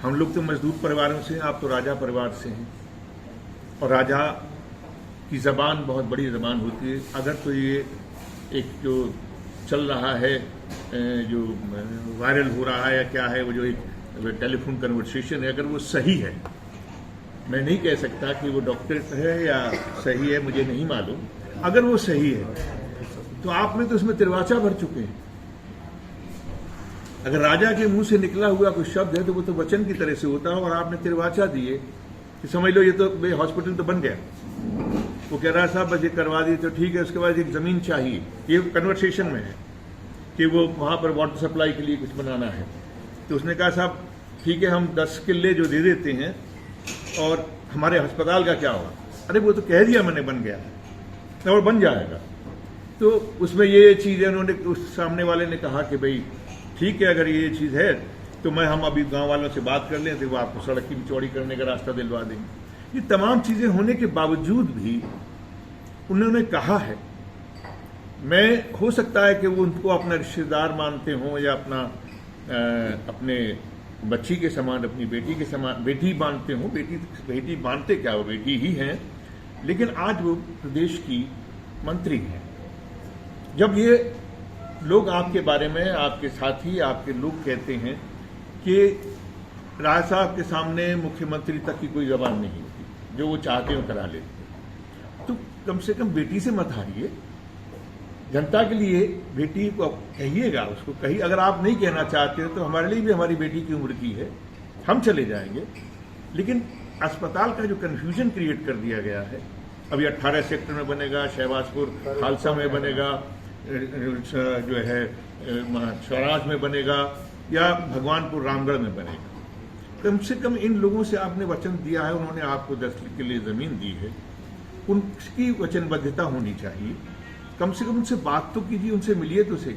हम लोग तो मजदूर परिवारों से हैं, आप तो राजा परिवार से हैं, और राजा की ज़बान बहुत बड़ी ज़बान होती है। अगर तो ये एक जो चल रहा है, जो वायरल हो रहा है या क्या है, वो जो एक टेलीफोन कन्वर्सेशन है, अगर वो सही है, मैं नहीं कह सकता कि वो डॉक्टर है या सही है, मुझे नहीं मालूम, अगर वो सही है तो आपने तो उसमें तिरवाचा भर चुके हैं। अगर राजा के मुंह से निकला हुआ कोई शब्द है तो वो तो वचन की तरह से होता है, और आपने तिरवाचा दिए कि समझ लो ये तो हॉस्पिटल तो बन गया। वो कह रहा है साहब बस ये करवा दी तो ठीक है, उसके बाद एक ज़मीन चाहिए, ये कन्वर्सेशन में है कि वो वहाँ पर वाटर सप्लाई के लिए कुछ बनाना है। तो उसने कहा साहब ठीक है, हम 10 किले जो दे देते हैं, और हमारे अस्पताल का क्या होगा? अरे वो तो कह दिया मैंने बन गया है और बन जाएगा। तो उसमें ये चीज़ है, उन्होंने उस सामने वाले ने कहा कि भाई ठीक है, अगर ये चीज़ है तो हम अभी गांव वालों से बात कर लें तो वो आपको सड़क की भी चौड़ी करने का रास्ता दिलवा देंगे। ये तमाम चीज़ें होने के बावजूद भी उन्होंने कहा है, मैं हो सकता है कि वो उनको अपना रिश्तेदार मानते हों या अपने बच्ची के समान, अपनी बेटी के समान, बेटी मानते हों। बेटी मानते क्या, वो बेटी ही हैं, लेकिन आज वो प्रदेश की मंत्री हैं। जब ये लोग आपके बारे में, आपके साथी, आपके लोग कहते हैं कि राय साहब के सामने मुख्यमंत्री तक की कोई जबान नहीं होती, जो वो चाहते हो करा लेते, तो कम से कम बेटी से मत हारिए। जनता के लिए बेटी को कहिएगा, उसको कहिए। अगर आप नहीं कहना चाहते हो तो हमारे लिए भी हमारी बेटी की उम्र की है, हम चले जाएंगे। लेकिन अस्पताल का जो कन्फ्यूजन क्रिएट कर दिया गया है, अभी 18 सेक्टर में बनेगा, शहबाजपुर खालसा में बनेगा, जो है स्वराज में बनेगा, या भगवानपुर रामगढ़ में बनेगा। कम से कम इन लोगों से आपने वचन दिया है, उन्होंने आपको 10 किले जमीन दी है, उनकी वचनबद्धता होनी चाहिए। कम से कम उनसे बात तो कीजिए, उनसे मिलिए तो सही।